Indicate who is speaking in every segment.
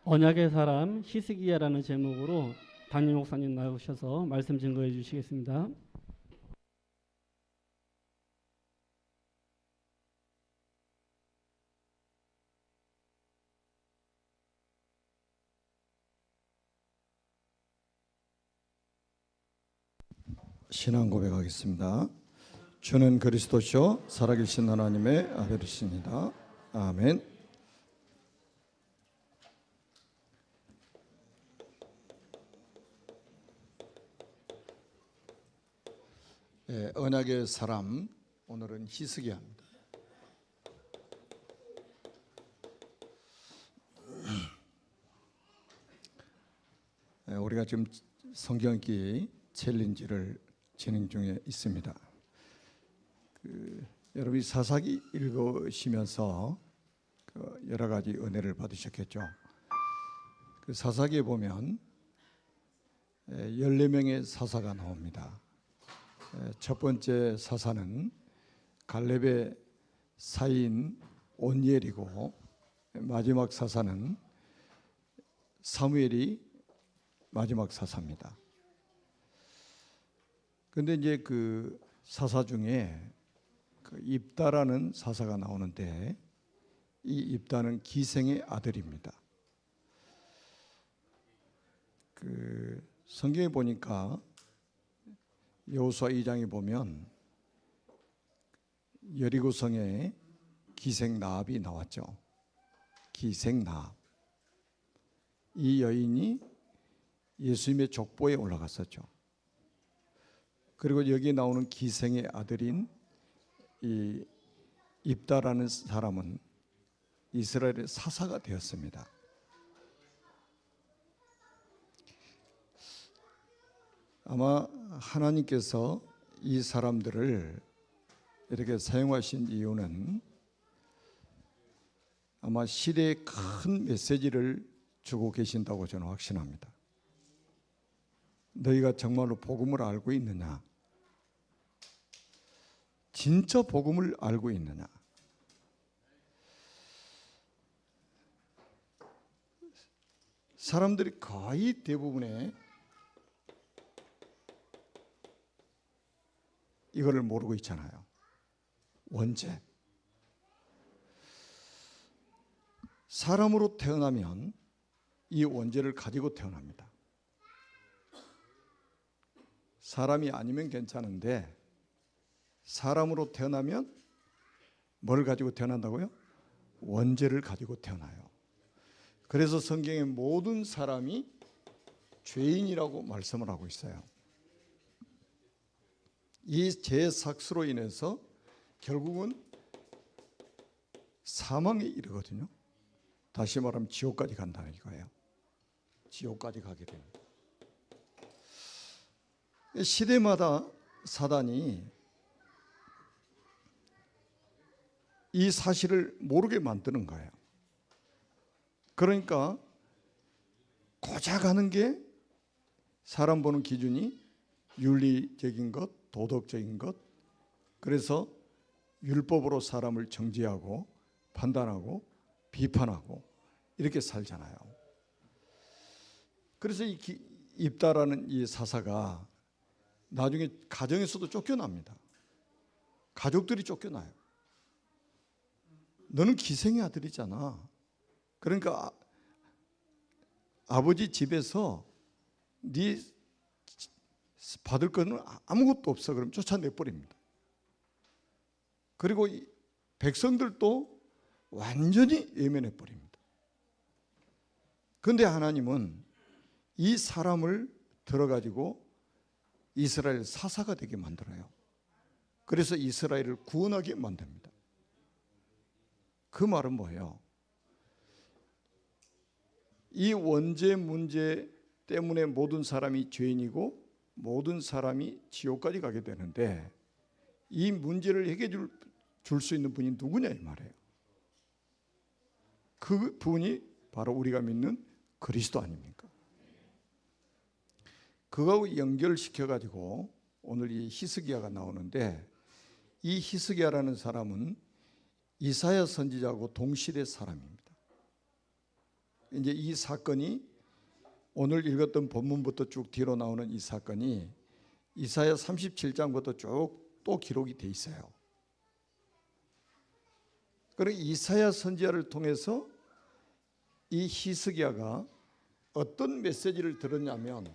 Speaker 1: 언약의 사람 히스기야라는 제목으로 담임 목사님 나오셔서 말씀 증거해 주시겠습니다.
Speaker 2: 신앙 고백하겠습니다. 주는 그리스도시요 살아계신 하나님의 아들이십니다. 아멘. 언약의 사람, 오늘은 히스기야입니다. 우리가 지금 성경 읽기 챌린지를 진행 중에 있습니다. 여러분이 사사기 읽으시면서 여러 가지 은혜를 받으셨겠죠. 사사기에 보면 14명의 사사가 나옵니다. 첫 번째 사사는 갈렙의 사이인 온니엘이고, 마지막 사사는 사무엘이 마지막 사사입니다. 그런데 이제 그 사사 중에 입다라는 사사가 나오는데, 이 입다는 기생의 아들입니다. 성경에 보니까 여호수아 2장에 보면 여리고성에 기생 라합이 나왔죠. 기생 라합. 이 여인이 예수님의 족보에 올라갔었죠. 그리고 여기 나오는 기생의 아들인 이 입다라는 사람은 이스라엘의 사사가 되었습니다. 아마 하나님께서 이 사람들을 이렇게 사용하신 이유는 아마 시대에 큰 메시지를 주고 계신다고 저는 확신합니다. 너희가 정말로 복음을 알고 있느냐? 진짜 복음을 알고 있느냐? 사람들이 거의 대부분의 이거를 모르고 있잖아요. 원죄. 사람으로 태어나면 이 원죄를 가지고 태어납니다. 사람이 아니면 괜찮은데 사람으로 태어나면 뭘 가지고 태어난다고요? 원죄를 가지고 태어나요. 그래서 성경의 모든 사람이 죄인이라고 말씀을 하고 있어요. 이 죄삭수로 인해서 결국은 사망에 이르거든요. 다시 말하면 지옥까지 간다는 이거예요. 지옥까지 가게 됩니다. 시대마다 사단이 이 사실을 모르게 만드는 거예요. 그러니까 고작 하는 게 사람 보는 기준이 윤리적인 것, 도덕적인 것, 그래서 율법으로 사람을 정죄하고 판단하고 비판하고 이렇게 살잖아요. 그래서 이 입다라는 이 사사가 나중에 가정에서도 쫓겨납니다. 가족들이 쫓겨나요. 너는 기생의 아들이잖아. 그러니까 아버지 집에서 네 받을 거는 아무것도 없어. 그럼 쫓아내버립니다. 그리고 백성들도 완전히 외면해버립니다. 그런데 하나님은 이 사람을 들어가지고 이스라엘 사사가 되게 만들어요. 그래서 이스라엘을 구원하게 만듭니다. 그 말은 뭐예요? 이 원죄 문제 때문에 모든 사람이 죄인이고 모든 사람이 지옥까지 가게 되는데, 이 문제를 해결해 줄 수 있는 분이 누구냐 이 말이에요. 그 분이 바로 우리가 믿는 그리스도 아닙니까? 그거하고 연결시켜가지고 오늘 이 히스기야가 나오는데, 이 히스기야라는 사람은 이사야 선지자하고 동시대 사람입니다. 이제 이 사건이 오늘 읽었던 본문부터 쭉 뒤로 나오는 이 사건이 이사야 37장부터 쭉 또 기록이 돼 있어요. 그리고 이사야 선지자를 통해서 이 히스기야가 어떤 메시지를 들었냐면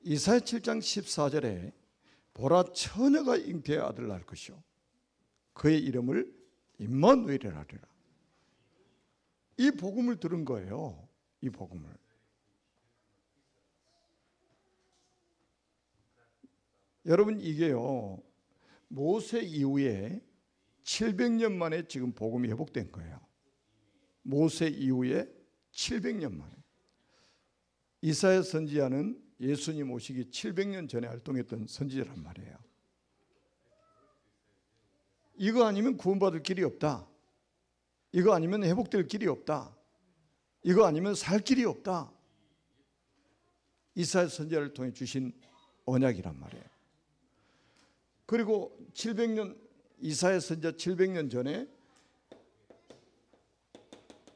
Speaker 2: 이사야 7장 14절에 보라 처녀가 잉태의 아들을 낳을 것이요 그의 이름을 임마누엘이라 하리라. 이 복음을 들은 거예요. 이 복음을. 여러분 이게요 모세 이후에 700년 만에 지금 복음이 회복된 거예요. 모세 이후에 700년 만에. 이사야 선지자는 예수님 오시기 700년 전에 활동했던 선지자란 말이에요. 이거 아니면 구원받을 길이 없다. 이거 아니면 회복될 길이 없다. 이거 아니면 살 길이 없다. 이사야 선지자를 통해 주신 언약이란 말이에요. 그리고 700년 이사야 선지자 700년 전에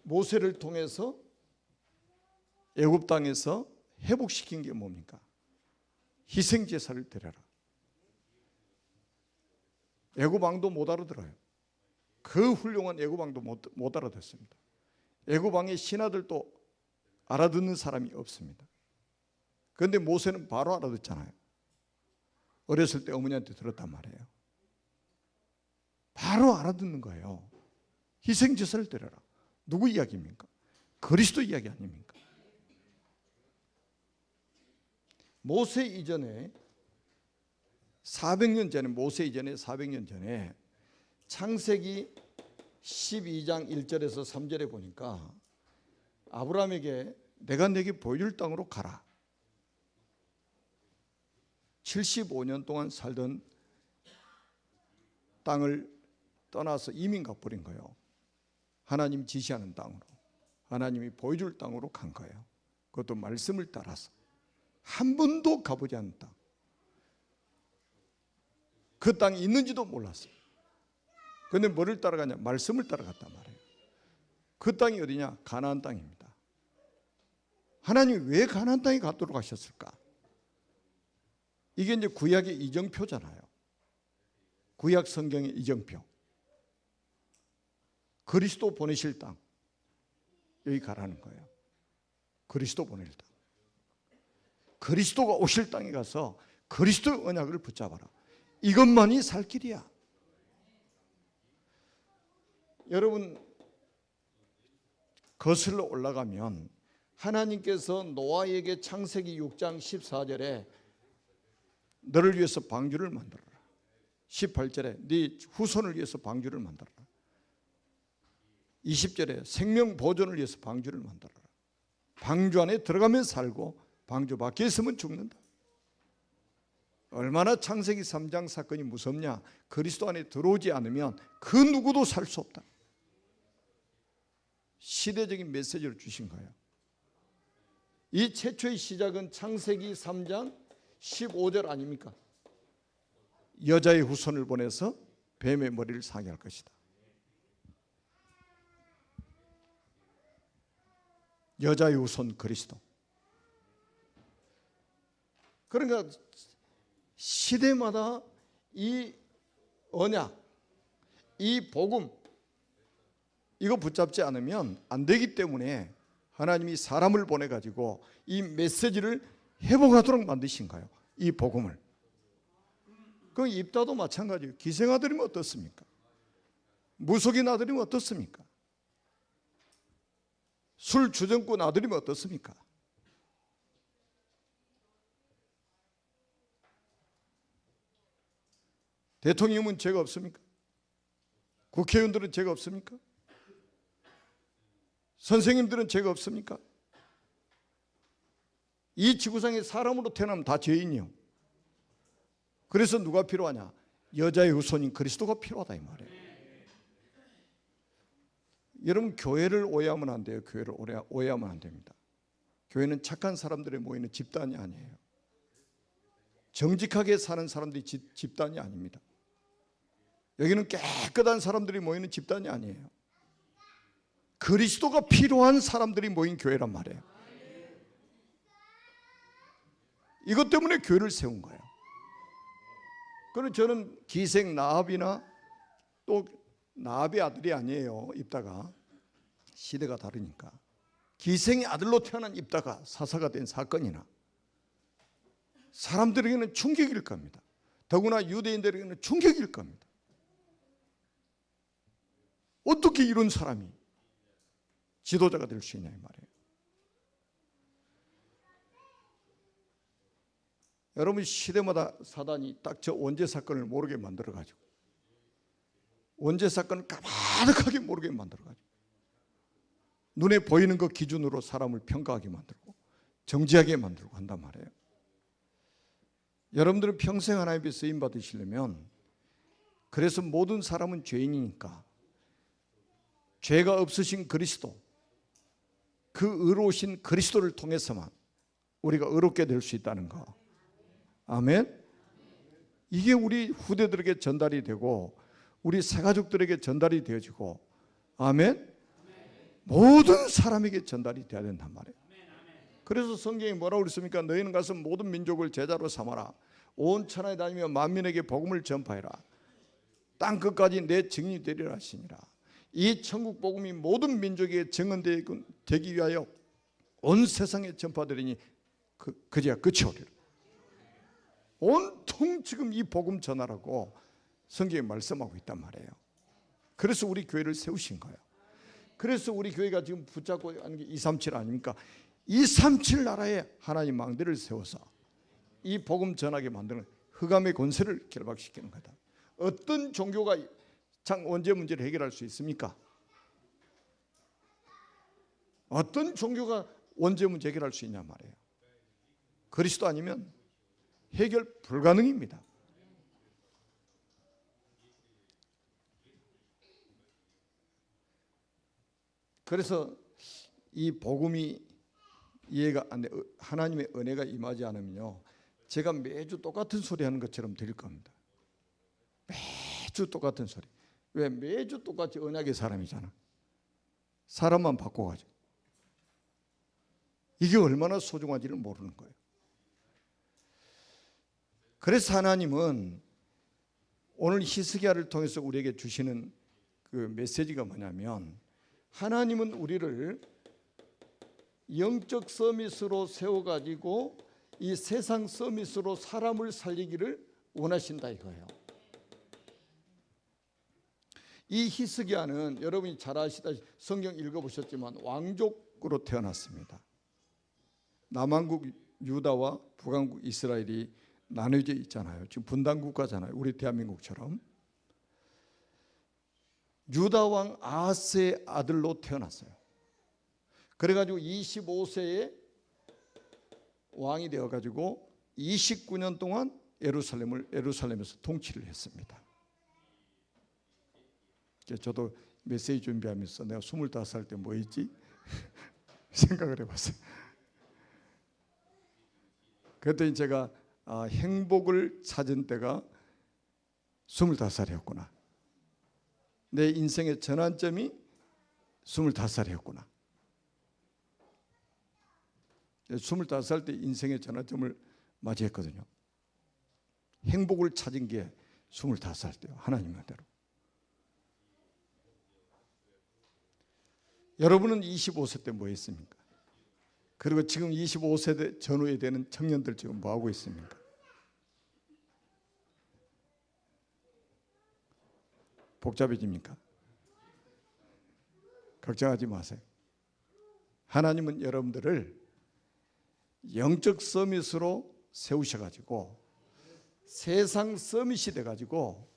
Speaker 2: 모세를 통해서 애굽 땅에서 회복시킨 게 뭡니까? 희생 제사를 드려라. 애굽 왕도 못 알아들어요. 그 훌륭한 애굽 왕도 못 알아듣습니다. 애굽 왕의 신하들도 알아듣는 사람이 없습니다. 그런데 모세는 바로 알아듣잖아요. 어렸을 때 어머니한테 들었단 말이에요. 바로 알아듣는 거예요. 희생 제사를 드려라. 누구 이야기입니까? 그리스도 이야기 아닙니까? 모세 이전에 400년 전에 모세 이전에 400년 전에 창세기 12장 1절에서 3절에 보니까 아브라함에게 내가 내게 보여줄 땅으로 가라. 75년 동안 살던 땅을 떠나서 이민 가버린 거예요. 하나님 지시하는 땅으로, 하나님이 보여줄 땅으로 간 거예요. 그것도 말씀을 따라서 한 번도 가보지 않은 땅. 그 땅이 있는지도 몰랐어요. 그런데 뭐를 따라가냐? 말씀을 따라갔단 말이에요. 그 땅이 어디냐? 가나안 땅입니다. 하나님이 왜 가나안 땅에 가도록 하셨을까? 이게 이제 구약의 이정표잖아요. 구약 성경의 이정표. 그리스도 보내실 땅. 여기 가라는 거예요. 그리스도 보낼 땅. 그리스도가 오실 땅에 가서 그리스도의 언약을 붙잡아라. 이것만이 살 길이야. 여러분 거슬러 올라가면 하나님께서 노아에게 창세기 6장 14절에 너를 위해서 방주를 만들어라. 18절에 네 후손을 위해서 방주를 만들어라. 20절에 생명 보존을 위해서 방주를 만들어라. 방주 안에 들어가면 살고 방주 밖에 있으면 죽는다. 얼마나 창세기 3장 사건이 무섭냐. 그리스도 안에 들어오지 않으면 그 누구도 살 수 없다. 시대적인 메시지를 주신 거예요. 이 최초의 시작은 창세기 3장 15절 아닙니까? 여자의 후손을 보내서 뱀의 머리를 상해 할 것이다. 여자의 후손 그리스도. 그러니까 시대마다 이 언약, 이 복음 이거 붙잡지 않으면 안 되기 때문에 하나님이 사람을 보내가지고 이 메시지를 회복하도록 만드신 거예요. 이 복음을. 그 입다도 마찬가지예요. 기생아들이면 어떻습니까? 무속인 아들이면 어떻습니까? 술 주정꾼 아들이면 어떻습니까? 대통령은 죄가 없습니까? 국회의원들은 죄가 없습니까? 선생님들은 죄가 없습니까? 이 지구상에 사람으로 태어나면 다 죄인이요. 그래서 누가 필요하냐? 여자의 후손인 그리스도가 필요하다 이 말이에요. 여러분 교회를 오해하면 안 돼요. 교회를 오해하면 안 됩니다. 교회는 착한 사람들이 모이는 집단이 아니에요. 정직하게 사는 사람들이 집단이 아닙니다. 여기는 깨끗한 사람들이 모이는 집단이 아니에요. 그리스도가 필요한 사람들이 모인 교회란 말이에요. 이것 때문에 교회를 세운 거예요. 그래서 저는 기생 나합이나 또 나합의 아들이 아니에요. 입다가 시대가 다르니까 기생의 아들로 태어난 입다가 사사가 된 사건이나 사람들에게는 충격일 겁니다. 더구나 유대인들에게는 충격일 겁니다. 어떻게 이런 사람이 지도자가 될 수 있냐 이 말이에요. 여러분 시대마다 사단이 딱 저 원죄 사건을 모르게 만들어가지고 원죄 사건을 까마득하게 모르게 만들어가지고 눈에 보이는 것 기준으로 사람을 평가하게 만들고 정지하게 만들고 한단 말이에요. 여러분들은 평생 하나님께 쓰임 받으시려면 그래서 모든 사람은 죄인이니까 죄가 없으신 그리스도 그 의로우신 그리스도를 통해서만 우리가 의롭게 될 수 있다는 거. 아멘. 이게 우리 후대들에게 전달이 되고 우리 새가족들에게 전달이 되어지고 아멘. 모든 사람에게 전달이 돼야 된단 말이에요. 그래서 성경이 뭐라고 그랬습니까? 너희는 가서 모든 민족을 제자로 삼아라. 온 천하에 다니며 만민에게 복음을 전파해라. 땅 끝까지 내 증인이 되리라 하시니라. 이 천국 복음이 모든 민족에게 증언되기 위하여 온 세상에 전파되리니 그제야 끝이 오리라. 온통 지금 이 복음 전하라고 성경에 말씀하고 있단 말이에요. 그래서 우리 교회를 세우신 거예요. 그래서 우리 교회가 지금 붙잡고 하는 게 237 아닙니까? 237 나라에 하나님 망대를 세워서 이 복음 전하게 만드는 흑암의 권세를 결박시키는 거다. 어떤 종교가 원죄 문제를 해결할 수 있습니까? 어떤 종교가 원죄 문제 해결할 수 있냐 말이에요. 그리스도 아니면 해결 불가능입니다. 그래서 이 복음이 이해가 안 돼. 하나님의 은혜가 임하지 않으면요, 제가 매주 똑같은 소리 하는 것처럼 들릴 겁니다. 매주 똑같은 소리. 왜? 매주 똑같이 언약의 사람이잖아. 사람만 바꿔가지고. 이게 얼마나 소중한지를 모르는 거예요. 그래서 하나님은 오늘 히스기야를 통해서 우리에게 주시는 그 메시지가 뭐냐면, 하나님은 우리를 영적 서밋으로 세워가지고 이 세상 서밋으로 사람을 살리기를 원하신다 이거예요. 이 히스기야는 여러분이 잘 아시다시피 성경 읽어보셨지만 왕족으로 태어났습니다. 남한국 유다와 북한국 이스라엘이 나눠져 있잖아요. 지금 분단국가잖아요. 우리 대한민국처럼. 유다 왕 아하스의 아들로 태어났어요. 그래가지고 25세에 왕이 되어가지고 29년 동안 예루살렘에서 통치를 했습니다. 저도 메시지 준비하면서 내가 25살 때 뭐 했지? 생각을 해봤어요. 그랬더니 제가 행복을 찾은 때가 25살이었구나. 내 인생의 전환점이 25살이었구나. 25살 때 인생의 전환점을 맞이했거든요. 행복을 찾은 게 25살 때요. 하나님의 대로. 여러분은 25세 때 뭐 했습니까? 그리고 지금 25세 전후에 되는 청년들 지금 뭐 하고 있습니까? 복잡해집니까? 걱정하지 마세요. 하나님은 여러분들을 영적 서밋으로 세우셔가지고 세상 서밋이 돼가지고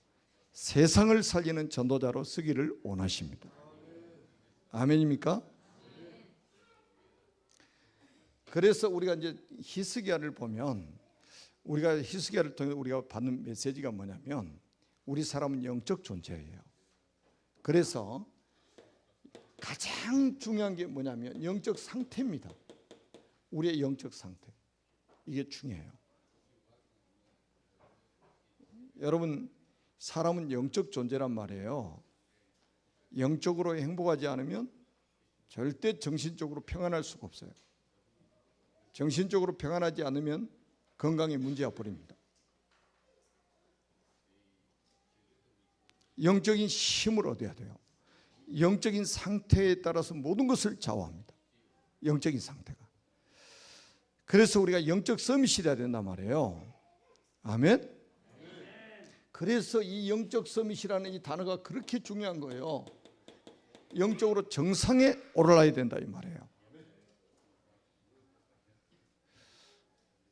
Speaker 2: 세상을 살리는 전도자로 쓰기를 원하십니다. 아멘입니까? 그래서 우리가 이제 히스기야를 보면, 우리가 히스기야를 통해 우리가 받는 메시지가 뭐냐면, 우리 사람은 영적 존재예요. 그래서 가장 중요한 게 뭐냐면 영적 상태입니다. 우리의 영적 상태. 이게 중요해요. 여러분, 사람은 영적 존재란 말이에요. 영적으로 행복하지 않으면 절대 정신적으로 평안할 수가 없어요. 정신적으로 평안하지 않으면 건강에 문제가 버립니다. 영적인 힘을 얻어야 돼요. 영적인 상태에 따라서 모든 것을 좌우합니다. 영적인 상태가. 그래서 우리가 영적 서밋이 돼야 된단 말이에요. 아멘. 그래서 이 영적 서밋이라는 이 단어가 그렇게 중요한 거예요. 영적으로 정상에 오르러야 된다 이 말이에요.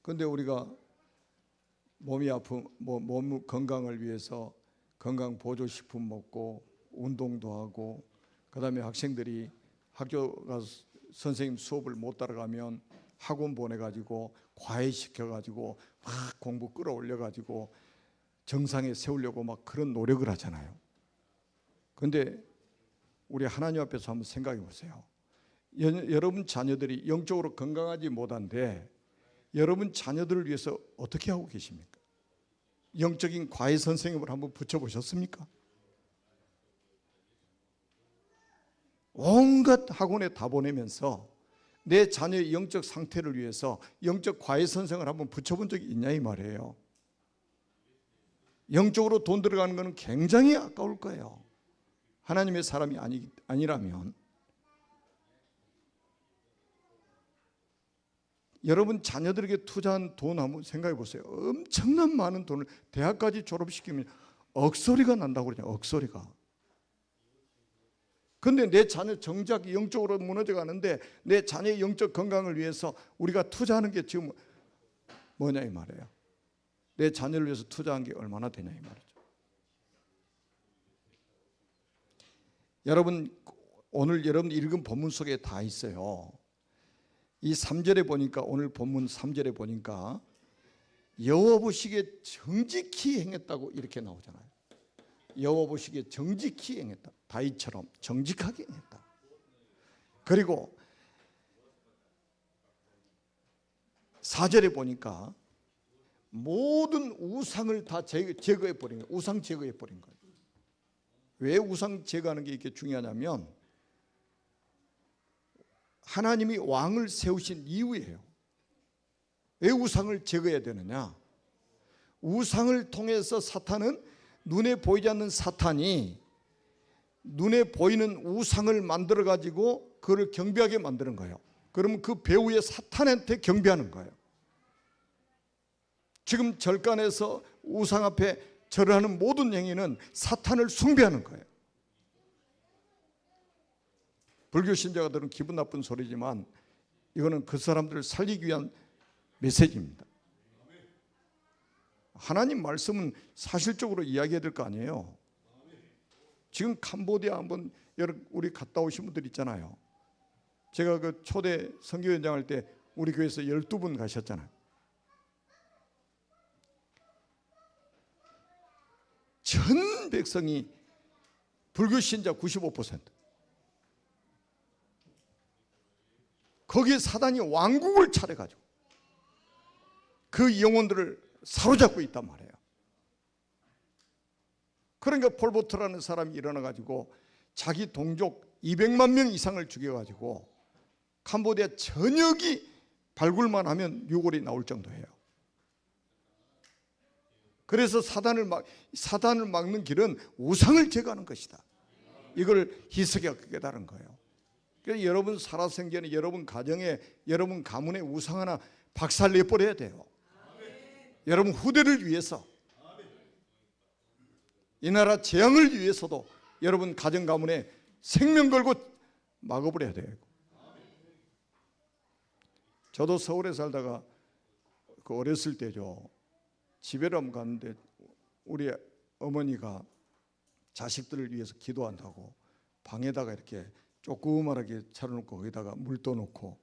Speaker 2: 그런데 우리가 몸이 아픈 몸 건강을 위해서 건강 보조식품 먹고 운동도 하고, 그다음에 학생들이 학교 가서 선생님 수업을 못 따라가면 학원 보내가지고 과외시켜가지고 막 공부 끌어올려가지고 정상에 세우려고 막 그런 노력을 하잖아요. 그런데 우리 하나님 앞에서 한번 생각해 보세요. 여러분 자녀들이 영적으로 건강하지 못한데 여러분 자녀들을 위해서 어떻게 하고 계십니까? 영적인 과외 선생님을 한번 붙여보셨습니까? 온갖 학원에 다 보내면서 내 자녀의 영적 상태를 위해서 영적 과외 선생을 한번 붙여본 적이 있냐 이 말이에요. 영적으로 돈 들어가는 것은 굉장히 아까울 거예요. 하나님의 사람이 아니라면. 여러분 자녀들에게 투자한 돈 한번 생각해 보세요. 엄청난 많은 돈을 대학까지 졸업시키면 억소리가 난다고 그러죠. 억소리가. 그런데 내 자녀 정작 영적으로 무너져 가는데 내 자녀의 영적 건강을 위해서 우리가 투자하는 게 지금 뭐냐 이 말이에요. 내 자녀를 위해서 투자한 게 얼마나 되냐 이 말이죠. 여러분 오늘 여러분 읽은 본문 속에 다 있어요. 이 3절에 보니까, 오늘 본문 3절에 보니까 여호와 보시기에 정직히 행했다고 이렇게 나오잖아요. 여호와 보시기에 정직히 행했다. 다윗처럼 정직하게 행했다. 그리고 4절에 보니까 모든 우상을 다 제거해 버린 거예요. 우상 제거해 버린 거예요. 왜 우상 제거하는 게 이렇게 중요하냐면 하나님이 왕을 세우신 이유예요. 왜 우상을 제거해야 되느냐? 우상을 통해서 사탄은, 눈에 보이지 않는 사탄이 눈에 보이는 우상을 만들어 가지고 그를 경배하게 만드는 거예요. 그러면 그 배후에 사탄한테 경배하는 거예요. 지금 절간에서 우상 앞에 절을 하는 모든 행위는 사탄을 숭배하는 거예요. 불교 신자들은 기분 나쁜 소리지만 이거는 그 사람들을 살리기 위한 메시지입니다. 하나님 말씀은 사실적으로 이야기해야 될 거 아니에요. 지금 캄보디아 한번 우리 갔다 오신 분들 있잖아요. 제가 그 초대 선교연장 할 때 우리 교회에서 12분 가셨잖아요. 전 백성이 불교 신자 95%. 거기에 사단이 왕국을 차려가지고 그 영혼들을 사로잡고 있단 말이에요. 그러니까 폴포트라는 사람이 일어나가지고 자기 동족 200만 명 이상을 죽여가지고 캄보디아 전역이 발굴만 하면 유골이 나올 정도예요. 그래서 사단을 막는 길은 우상을 제거하는 것이다. 이걸 희석이가 깨달은 거예요. 그래서 여러분 살아생전에 여러분 가정에 여러분 가문에 우상 하나 박살내버려야 돼요. 여러분 후대를 위해서, 이 나라 재앙을 위해서도 여러분 가정 가문에 생명 걸고 막아버려야 돼요. 저도 서울에 살다가 그 어렸을 때죠. 집에를 한번 갔는데 우리 어머니가 자식들을 위해서 기도한다고 방에다가 이렇게 조그맣게 차려놓고 거기다가 물도 넣고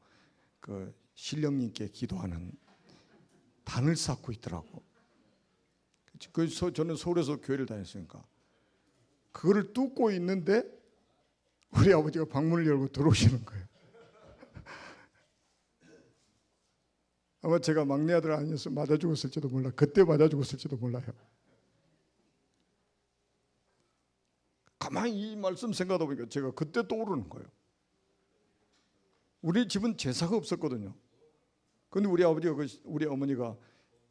Speaker 2: 그 신령님께 기도하는 단을 쌓고 있더라고. 그래서 저는 서울에서 교회를 다녔으니까 그거를 뚫고 있는데 우리 아버지가 방문을 열고 들어오시는 거예요. 아마 제가 막내 아들 아니었으면 맞아 죽었을지도 몰라. 그때 맞아 죽었을지도 몰라요. 가만히 이 말씀 생각하다 보니까 제가 그때 떠오르는 거예요. 우리 집은 제사가 없었거든요. 근데 우리 아버지가 우리 어머니가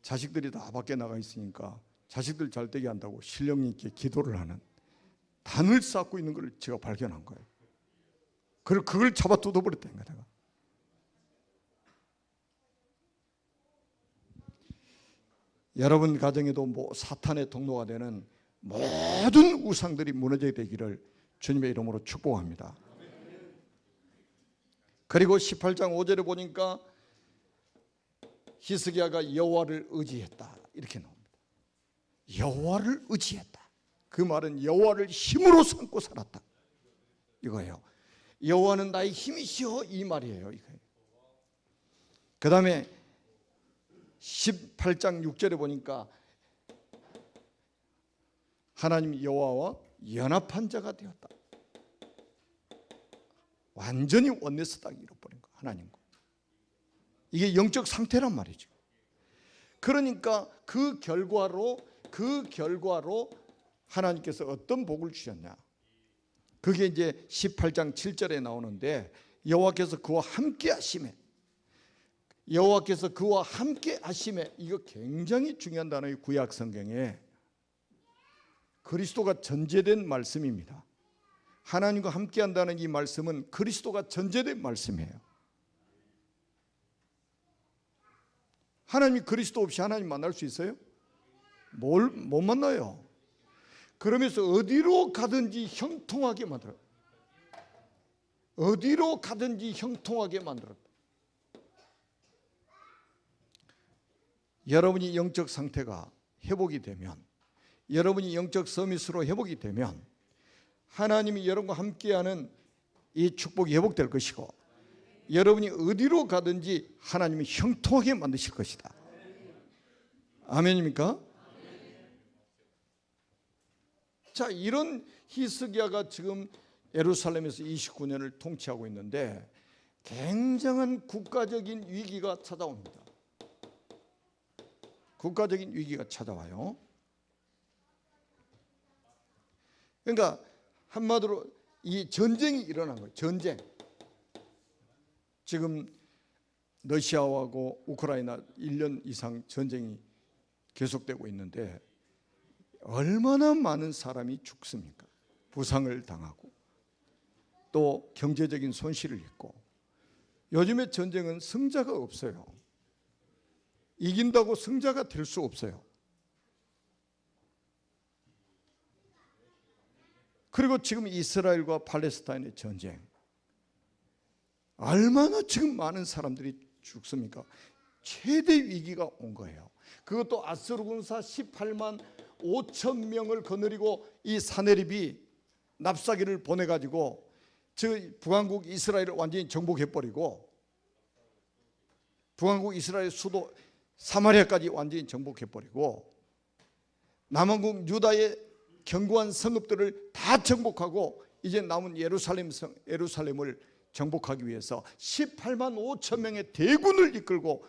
Speaker 2: 자식들이 다 밖에 나가 있으니까 자식들 잘 되게 한다고 신령님께 기도를 하는 단을 쌓고 있는 걸 제가 발견한 거예요. 그걸 잡아 뜯어버렸다는 거예요. 여러분 가정에도 사탄의 통로가 되는 모든 우상들이 무너져야 되기를 주님의 이름으로 축복합니다. 그리고 18장 5절에 보니까 히스기야가 여호와를 의지했다 이렇게 나옵니다. 여호와를 의지했다. 그 말은 여호와를 힘으로 삼고 살았다 이거예요. 여호와는 나의 힘이시여 이 말이에요. 그 다음에 18장 6절에 보니까 하나님 여호와와 연합한 자가 되었다. 완전히 원내스 딱 잃어버린 거 하나님과. 이게 영적 상태란 말이죠. 그러니까 그 결과로 하나님께서 어떤 복을 주셨냐. 그게 이제 18장 7절에 나오는데 여호와께서 그와 함께 하심에 여호와께서 그와 함께 하심에 이거 굉장히 중요한 단어의 구약 성경에 그리스도가 전제된 말씀입니다. 하나님과 함께 한다는 이 말씀은 그리스도가 전제된 말씀이에요. 하나님이 그리스도 없이 하나님 만날 수 있어요? 못 만나요. 그러면서 어디로 가든지 형통하게 만들어. 어디로 가든지 형통하게 만들었다. 여러분이 영적 상태가 회복이 되면, 여러분이 영적 서밋으로 회복이 되면 하나님이 여러분과 함께하는 이 축복이 회복될 것이고, 여러분이 어디로 가든지 하나님이 형통하게 만드실 것이다. 아멘입니까? 자, 이런 히스기야가 지금 예루살렘에서 29년을 통치하고 있는데 굉장한 국가적인 위기가 찾아옵니다. 국가적인 위기가 찾아와요. 그러니까 한마디로 이 전쟁이 일어난 거예요. 전쟁. 지금 러시아하고 우크라이나 1년 이상 전쟁이 계속되고 있는데 얼마나 많은 사람이 죽습니까? 부상을 당하고 또 경제적인 손실을 입고. 요즘의 전쟁은 승자가 없어요. 이긴다고 승자가 될 수 없어요. 그리고 지금 이스라엘과 팔레스타인의 전쟁, 얼마나 지금 많은 사람들이 죽습니까? 최대 위기가 온 거예요. 그것도 아수르 군사 18만 5천 명을 거느리고 이 사네립이 납사기를 보내가지고 저 북왕국 이스라엘을 완전히 정복해버리고 북왕국 이스라엘 수도 사마리아까지 완전히 정복해버리고 남왕국 유다의 견고한 성읍들을 다 정복하고 이제 남은 예루살렘을 정복하기 위해서 18만 5천 명의 대군을 이끌고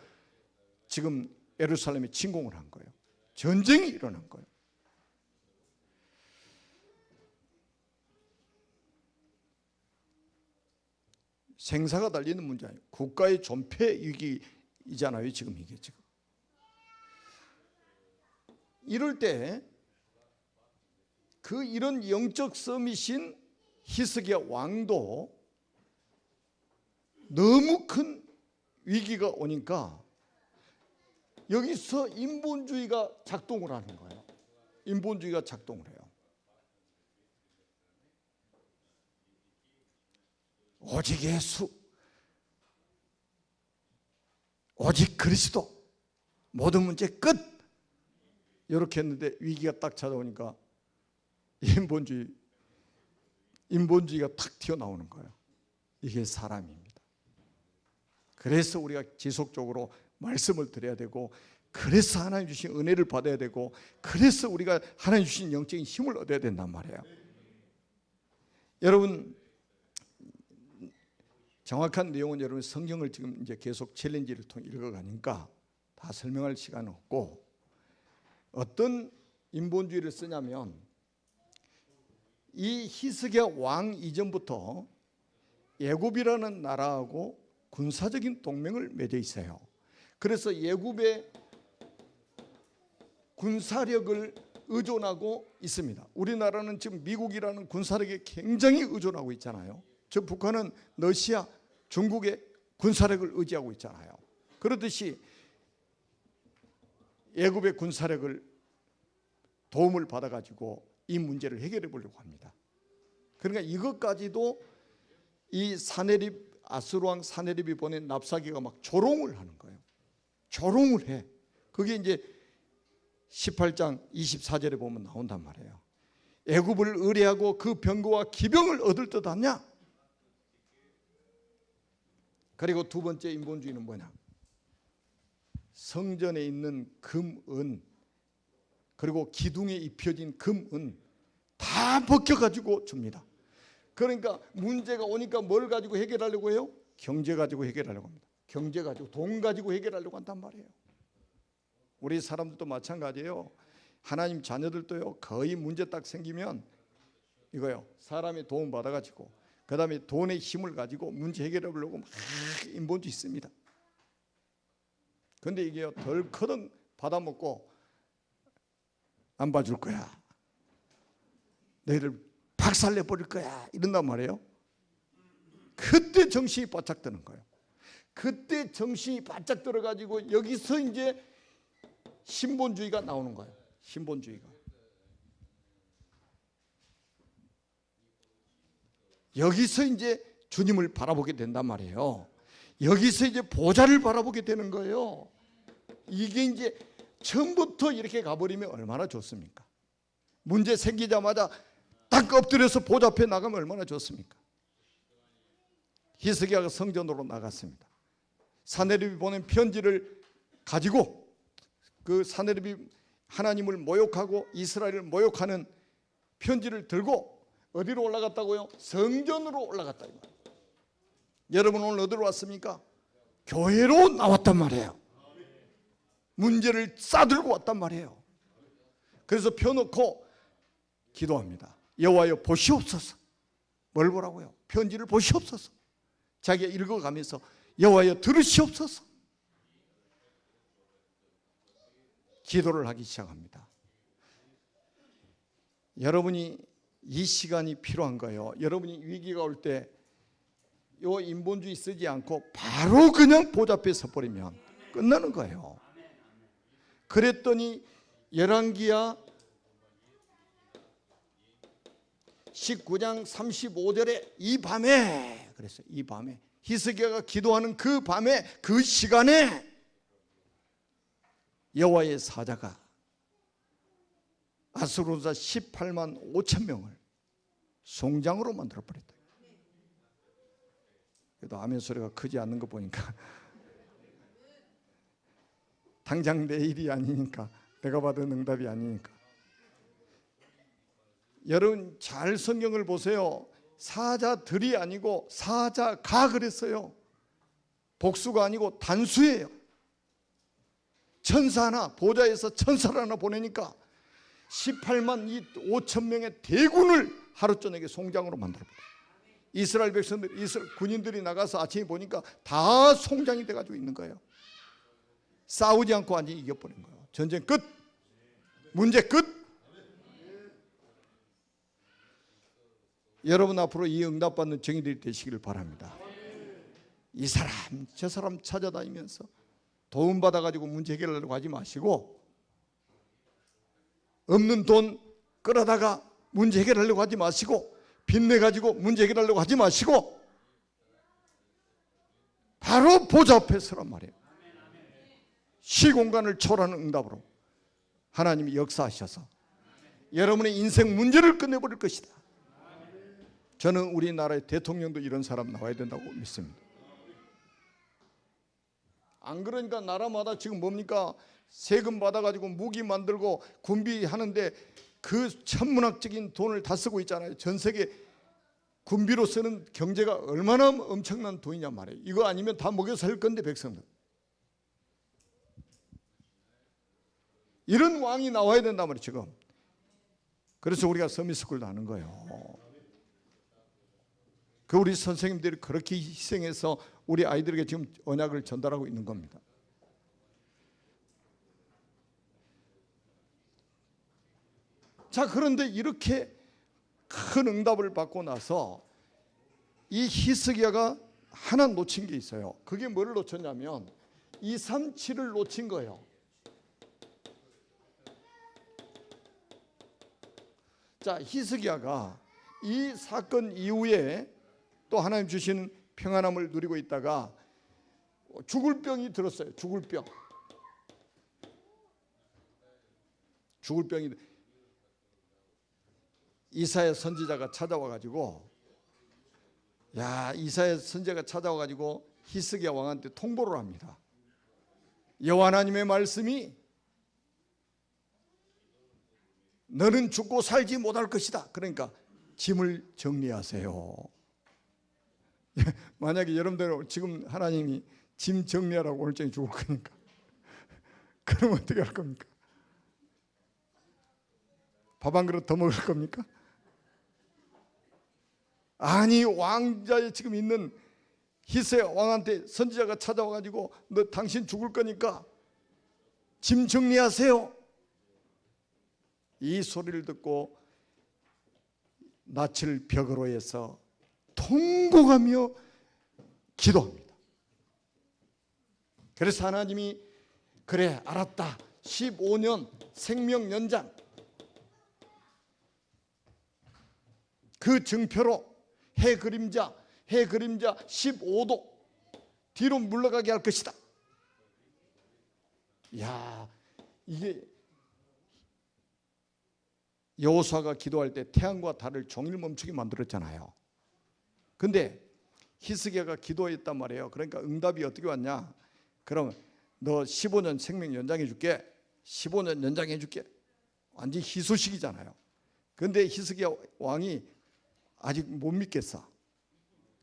Speaker 2: 지금 예루살렘에 침공을 한 거예요. 전쟁이 일어난 거예요. 생사가 달리는 문제 아니에요. 국가의 존폐 위기이잖아요. 지금 이게 지금. 이럴 때 이런 영적 서밋인 히스기야 왕도 너무 큰 위기가 오니까 여기서 인본주의가 작동을 하는 거예요. 인본주의가 작동을 해요. 오직 예수, 오직 그리스도, 모든 문제 끝. 이렇게 했는데 위기가 딱 찾아오니까 인본주의가 탁 튀어나오는 거예요. 이게 사람입니다. 그래서 우리가 지속적으로 말씀을 드려야 되고, 그래서 하나님 주신 은혜를 받아야 되고, 그래서 우리가 하나님 주신 영적인 힘을 얻어야 된단 말이에요. 여러분, 정확한 내용은 여러분 성경을 지금 이제 계속 챌린지를 통해 읽어가니까 다 설명할 시간은 없고, 어떤 인본주의를 쓰냐면 이 히스기야 왕 이전부터 애굽이라는 나라하고 군사적인 동맹을 맺어 있어요. 그래서 애굽의 군사력을 의존하고 있습니다. 우리나라는 지금 미국이라는 군사력에 굉장히 의존하고 있잖아요. 저 북한은 러시아, 중국의 군사력을 의지하고 있잖아요. 그렇듯이 애굽의 군사력을 도움을 받아가지고 이 문제를 해결해 보려고 합니다. 그러니까 이것까지도 이 사네립, 아수르왕 사네립이 보낸 납사기가 막 조롱을 하는 거예요. 조롱을 해. 그게 이제 18장 24절에 보면 나온단 말이에요. 애굽을 의뢰하고 그 병거와 기병을 얻을 듯 하냐? 그리고 두 번째 인본주의는 뭐냐? 성전에 있는 금, 은, 그리고 기둥에 입혀진 금, 은 다 벗겨가지고 줍니다. 그러니까 문제가 오니까 뭘 가지고 해결하려고 해요? 경제 가지고 해결하려고 합니다. 경제 가지고, 돈 가지고 해결하려고 한단 말이에요. 우리 사람들도 마찬가지예요. 하나님 자녀들도요, 거의 문제 딱 생기면 이거요, 사람의 도움 받아가지고 그 다음에 돈의 힘을 가지고 문제 해결하려고 막 인본주의 있습니다. 근데 이게요, 덜커덩 받아먹고 안 봐줄 거야, 너희를 박살내 버릴 거야, 이런단 말이에요. 그때 정신이 바짝 드는 거예요. 그때 정신이 바짝 들어가지고 여기서 이제 신본주의가 나오는 거예요. 신본주의가. 여기서 이제 주님을 바라보게 된단 말이에요. 여기서 이제 보좌를 바라보게 되는 거예요. 이게 이제 처음부터 이렇게 가버리면 얼마나 좋습니까? 문제 생기자마자 딱 엎드려서 보좌 앞에 나가면 얼마나 좋습니까? 히스기야가 성전으로 나갔습니다. 사네립이 보낸 편지를 가지고 그 사네립이 하나님을 모욕하고 이스라엘을 모욕하는 편지를 들고 어디로 올라갔다고요? 성전으로 올라갔다. 여러분 오늘 어디로 왔습니까? 교회로 나왔단 말이에요. 문제를 싸들고 왔단 말이에요. 그래서 펴놓고 기도합니다. 여호와여 보시옵소서. 뭘 보라고요? 편지를 보시옵소서. 자기가 읽어가면서 여호와여 들으시옵소서. 기도를 하기 시작합니다. 여러분이 이 시간이 필요한 거예요. 여러분이 위기가 올 때 요 인본주의 쓰지 않고 바로 그냥 보좌 앞에 서버리면 끝나는 거예요. 그랬더니 열왕기야 19장 35절에 이 밤에, 그랬어요. 이 밤에 히스기야가 기도하는 그 밤에, 그 시간에 여호와의 사자가 아수르자 18만 5천 명을 송장으로 만들어버렸다. 그래도 아멘 소리가 크지 않는 거 보니까 당장 내일이 아니니까, 내가 받은 응답이 아니니까. 여러분 잘 성경을 보세요. 사자들이 아니고 사자가 그랬어요. 복수가 아니고 단수예요. 천사 하나, 보좌에서 천사를 하나 보내니까 18만 5천 명의 대군을 하루 저녁에 송장으로 만들어버려요. 이스라엘 백성들, 이스라엘 군인들이 나가서 아침에 보니까 다 송장이 돼가지고 있는 거예요. 싸우지 않고 완전히 이겨버린 거예요. 전쟁 끝, 문제 끝. 여러분 앞으로 이 응답받는 정의들이 되시기를 바랍니다. 이 사람 저 사람 찾아다니면서 도움 받아가지고 문제 해결하려고 하지 마시고, 없는 돈 끌어다가 문제 해결하려고 하지 마시고, 빚내가지고 문제 해결하려고 하지 마시고, 바로 보좌 앞에 서란 말이에요. 시공간을 초월하는 응답으로 하나님이 역사하셔서 여러분의 인생 문제를 끝내버릴 것이다. 저는 우리나라의 대통령도 이런 사람 나와야 된다고 믿습니다. 안 그러니까 나라마다 지금 뭡니까? 세금 받아가지고 무기 만들고 군비 하는데 그 천문학적인 돈을 다 쓰고 있잖아요. 전 세계 군비로 쓰는 경제가 얼마나 엄청난 돈이냐 말이에요. 이거 아니면 다 먹여 살 건데, 백성들. 이런 왕이 나와야 된단 말이에요 지금. 그래서 우리가 서밋스쿨도 하는 거예요. 그 우리 선생님들이 그렇게 희생해서 우리 아이들에게 지금 언약을 전달하고 있는 겁니다. 자, 그런데 이렇게 큰 응답을 받고 나서 이 히스기야가 하나 놓친 게 있어요. 그게 뭐를 놓쳤냐면 237을 놓친 거예요. 자, 히스기야가 이 사건 이후에 또 하나님 주신 평안함을 누리고 있다가 죽을 병이 들었어요. 죽을 병이 이사야 선지자가 찾아와 가지고 이사야 선지자가 찾아와 가지고 히스기야 왕한테 통보를 합니다. 여호와 하나님의 말씀이 너는 죽고 살지 못할 것이다. 그러니까 짐을 정리하세요. 만약에 여러분들 지금 하나님이 짐 정리하라고 오늘 저녁에 죽을 거니까 그럼 어떻게 할 겁니까? 밥 한 그릇 더 먹을 겁니까? 아니, 왕자에 지금 있는 히스기야 왕한테 선지자가 찾아와 가지고 너 당신 죽을 거니까 짐 정리하세요. 이 소리를 듣고 낯을 벽으로 해서 통곡하며 기도합니다. 그래서 하나님이 그래 알았다. 15년 생명 연장 그 증표로 해 그림자 15도 뒤로 물러가게 할 것이다. 이게 여호수아가 기도할 때 태양과 달을 종일 멈추게 만들었잖아요. 근데 히스기야가 기도했단 말이에요. 그러니까 응답이 어떻게 왔냐? 그럼 너 15년 생명 연장해 줄게. 15년 연장해 줄게. 완전 희소식이잖아요. 근데 히스기야 왕이 아직 못 믿겠어.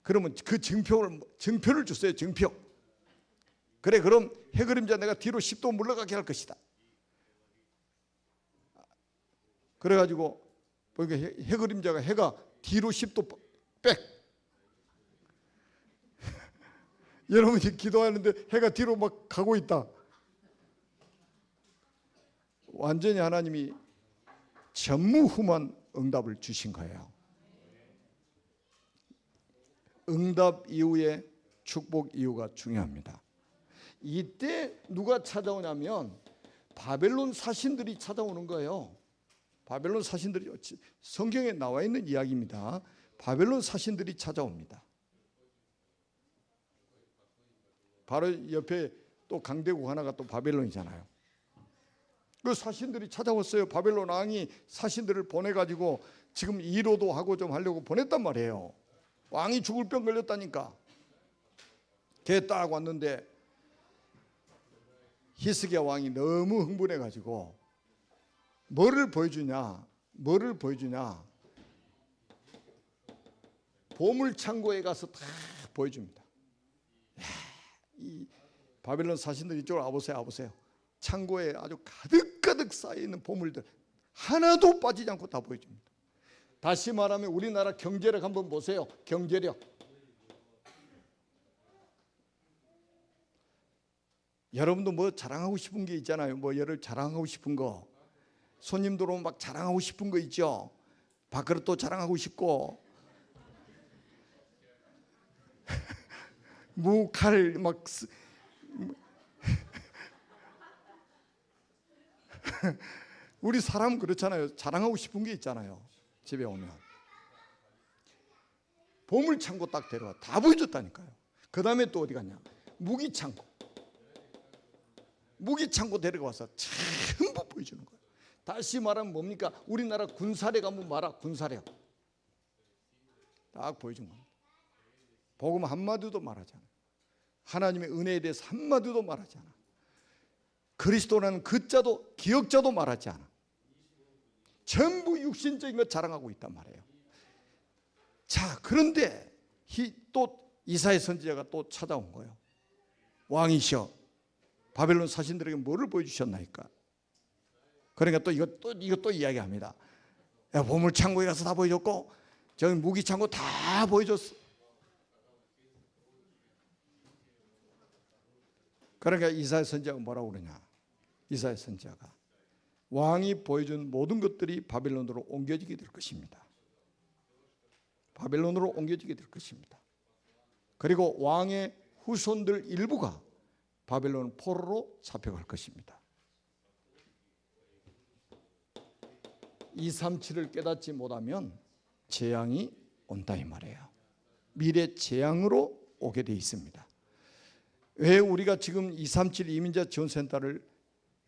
Speaker 2: 그러면 그 증표를 줬어요. 증표. 그래, 그럼 해 그림자 내가 뒤로 10도 물러가게 할 것이다. 그래가지고 보니까 해 그림자가 해가 뒤로 10도 백. 여러분이 기도하는데 해가 뒤로 막 가고 있다. 완전히 하나님이 전무후무한 응답을 주신 거예요. 응답 이후에 축복 이후가 중요합니다. 이때 누가 찾아오냐면 바벨론 사신들이 찾아오는 거예요. 바벨론 사신들이 성경에 나와 있는 이야기입니다. 바벨론 사신들이 찾아옵니다. 바로 옆에 또 강대국 하나가 또 바벨론이잖아요. 그 사신들이 찾아왔어요. 바벨론 왕이 사신들을 보내가지고 지금 이로도 하고 좀 하려고 보냈단 말이에요. 왕이 죽을 병 걸렸다니까. 걔 딱 왔는데 히스기야 왕이 너무 흥분해가지고 뭐를 보여주냐? 보물창고에 가서 다 보여줍니다. 이 바벨론 사신들이 이쪽으로 와보세요. 창고에 아주 가득가득 쌓여있는 보물들 하나도 빠지지 않고 다 보여줍니다. 다시 말하면 우리나라 경제력 한번 보세요. 경제력. 여러분도 뭐 자랑하고 싶은 게 있잖아요. 뭐 여러 자랑하고 싶은 거. 손님들 오면 막 자랑하고 싶은 거 있죠. 밥그릇도 자랑하고 싶고 무칼 막 우리 사람은 그렇잖아요. 자랑하고 싶은 게 있잖아요. 집에 오면 보물창고 딱 데려와 다 보여줬다니까요. 그 다음에 또 어디 갔냐? 무기창고 데려가서 전부 보여주는 거예요. 다시 말하면 뭡니까? 우리나라 군사력 한번 봐라. 군사력 딱 보여준 겁니다. 복음 한마디도 말하지 않아. 하나님의 은혜에 대해서 한마디도 말하지 않아. 그리스도라는 그자도 기억자도 말하지 않아. 전부 육신적인 것 자랑하고 있단 말이에요. 자, 그런데 또 이사야 선지자가 또 찾아온 거예요. 왕이시여 바벨론 사신들에게 뭐를 보여주셨나이까? 그러니까 또 이것도 이야기합니다. 보물창고에 가서 다 보여줬고 저기 무기창고 다 보여줬어. 그러니까 이사야 선지자가 뭐라고 그러냐? 이사야 선지자가 왕이 보여준 모든 것들이 바벨론으로 옮겨지게 될 것입니다. 바벨론으로 옮겨지게 될 것입니다. 그리고 왕의 후손들 일부가 바벨론 포로로 잡혀갈 것입니다. 237을 깨닫지 못하면 재앙이 온다 이 말이에요. 미래 재앙으로 오게 돼 있습니다. 왜 우리가 지금 237 이민자 지원센터를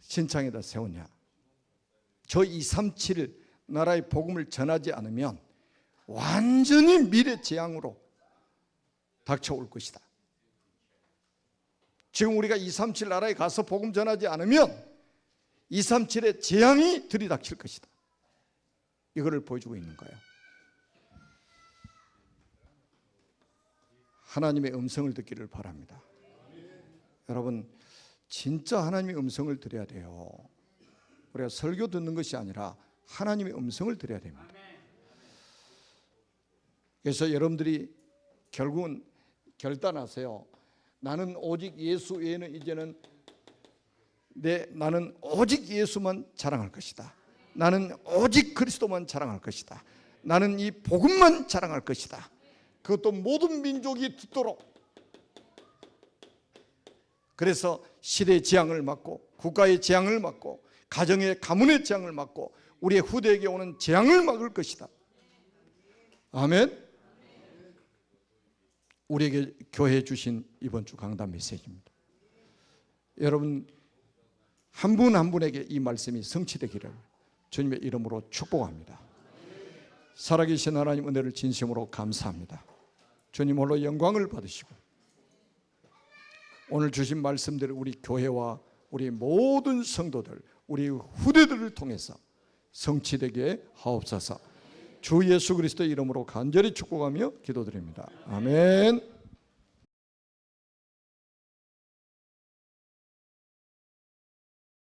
Speaker 2: 신창에다 세우냐? 저 237 나라의 복음을 전하지 않으면 완전히 미래 재앙으로 닥쳐올 것이다. 지금 우리가 237 나라에 가서 복음 전하지 않으면 237의 재앙이 들이닥칠 것이다. 이거를 보여주고 있는 거예요. 하나님의 음성을 듣기를 바랍니다. 여러분, 진짜 하나님의 음성을 들어야 돼요. 우리가 설교 듣는 것이 아니라 하나님의 음성을 들어야 됩니다. 그래서 여러분들이 결국은 결단하세요. 나는 오직 예수 외에는 이제는 나는 오직 예수만 자랑할 것이다. 나는 오직 그리스도만 자랑할 것이다. 나는 이 복음만 자랑할 것이다. 그것도 모든 민족이 듣도록. 그래서 시대의 재앙을 막고 국가의 재앙을 막고 가정의 가문의 재앙을 막고 우리의 후대에게 오는 재앙을 막을 것이다. 아멘. 우리에게 교회에 주신 이번 주 강단 메시지입니다. 여러분 한 분 한 분에게 이 말씀이 성취되기를 주님의 이름으로 축복합니다. 살아계신 하나님 은혜를 진심으로 감사합니다. 주님 홀로 영광을 받으시고 오늘 주신 말씀들을 우리 교회와 우리 모든 성도들, 우리 후대들을 통해서 성취되게 하옵소서. 주 예수 그리스도의 이름으로 간절히 축복하며 기도드립니다. 아멘.